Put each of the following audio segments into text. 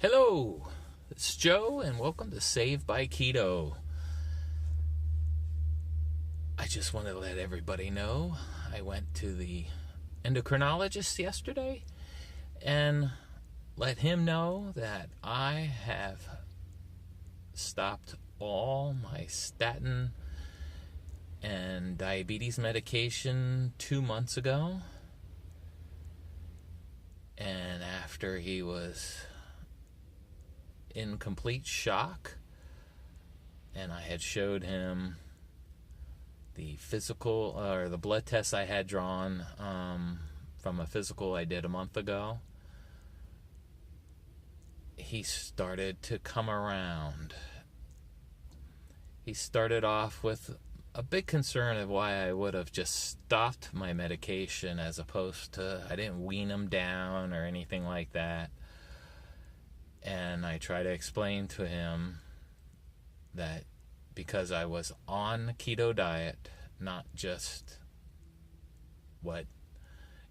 Hello, it's Joe, and welcome to Saved by Keto. I just want to let everybody know I went to the endocrinologist yesterday and let him know that I have stopped all my statin and diabetes medication 2 months ago. And after he was in complete shock, and I had showed him the physical or the blood tests I had drawn from a physical I did a month ago, he started to come around. He started off with a big concern of why I would have just stopped my medication as opposed to, I didn't wean him down or anything like that. And I try to explain to him that because I was on the keto diet, not just what,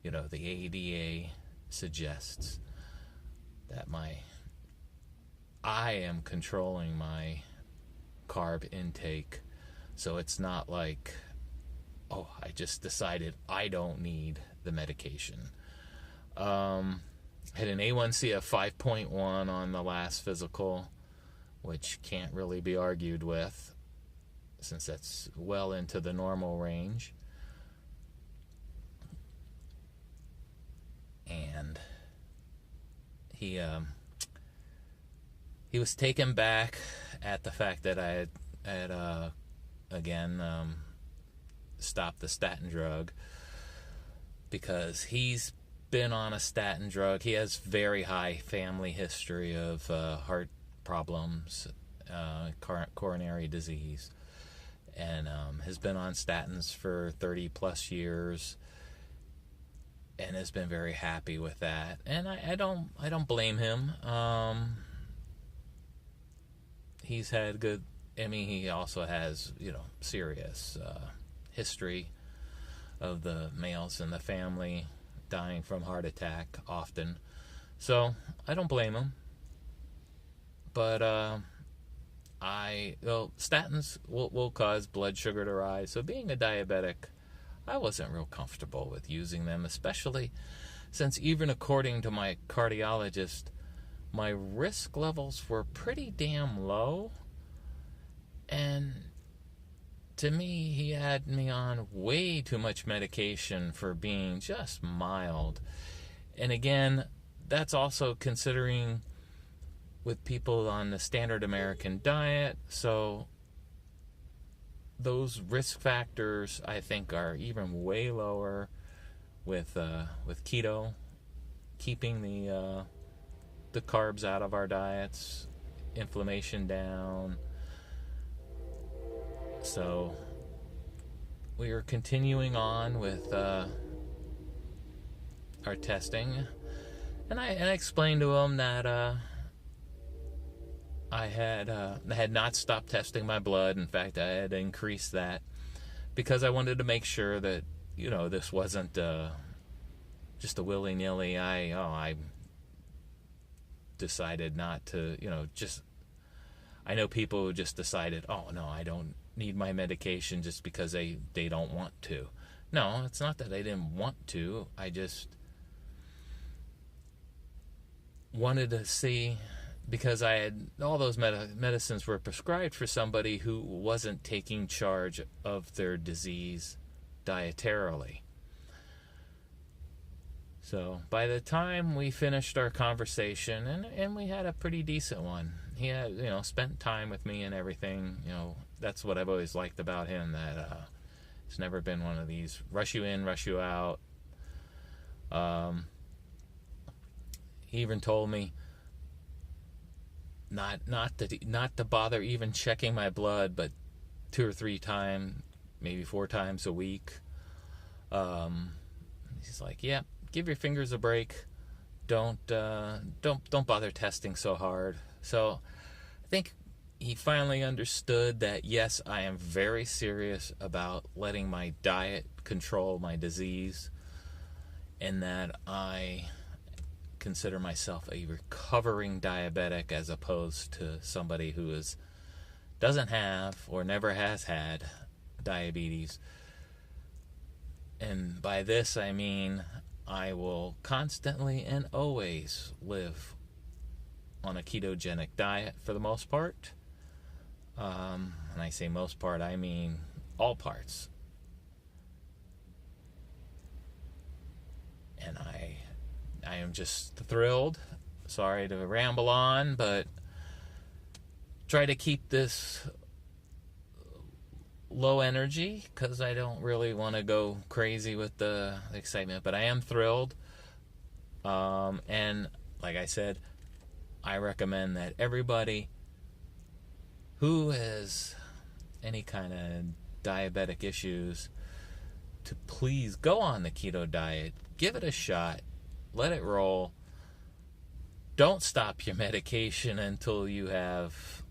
the ADA suggests, that I am controlling my carb intake. So it's not like, I just decided I don't need the medication. Had an A1C of 5.1 on the last physical, which can't really be argued with since that's well into the normal range. And he was taken back at the fact that I had again stopped the statin drug, because he's been on a statin drug. He has very high family history of heart problems, coronary disease, and has been on statins for 30 plus years and has been very happy with that. And I don't blame him. He's had good, he also has, serious history of the males in the family dying from heart attack often. So I don't blame him. But statins will cause blood sugar to rise. So being a diabetic, I wasn't real comfortable with using them, especially since even according to my cardiologist, my risk levels were pretty damn low. And to me, he had me on way too much medication for being just mild. And again, that's also considering with people on the standard American diet. So those risk factors, I think, are even way lower with keto, keeping the carbs out of our diets, inflammation down. So we are continuing on with our testing, and I explained to him that I had not stopped testing my blood. In fact, I had increased that because I wanted to make sure that this wasn't just a willy-nilly. I decided not to. I know people who just decided, no, I don't need my medication just because they don't want to. No, it's not that I didn't want to. I just wanted to see, because I had all those medicines were prescribed for somebody who wasn't taking charge of their disease dietarily. So by the time we finished our conversation, and we had a pretty decent one, he had, spent time with me and everything. That's what I've always liked about him, that it's never been one of these rush you in, rush you out. He even told me not to bother even checking my blood, but 2 or 3 times, maybe 4 times a week. He's like, yeah, give your fingers a break. Don't bother testing so hard. So I think he finally understood that, yes, I am very serious about letting my diet control my disease, and that I consider myself a recovering diabetic as opposed to somebody who doesn't have or never has had diabetes. And by this I mean I will constantly and always live on a ketogenic diet for the most part. And I say most part, I mean all parts. And I am just thrilled. Sorry to ramble on, but try to keep this low energy because I don't really want to go crazy with the excitement, but I am thrilled. And like I said, I recommend that everybody who has any kind of diabetic issues to please go on the keto diet. Give it a shot. Let it roll. Don't stop your medication until you have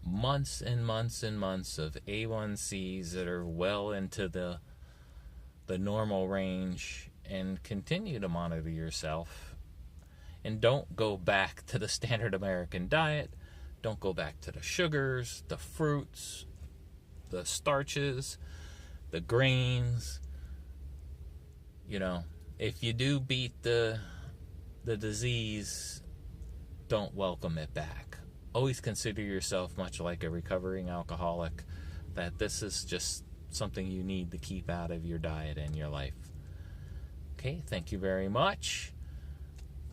months and months and months of A1Cs that are well into the normal range, and continue to monitor yourself. And don't go back to the standard American diet. Don't go back to the sugars, the fruits, the starches, the grains. You know, if you do beat the disease, don't welcome it back. Always consider yourself much like a recovering alcoholic, that this is just something you need to keep out of your diet and your life. Okay, thank you very much.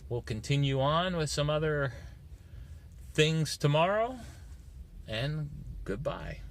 We'll continue on with some other things tomorrow, and goodbye.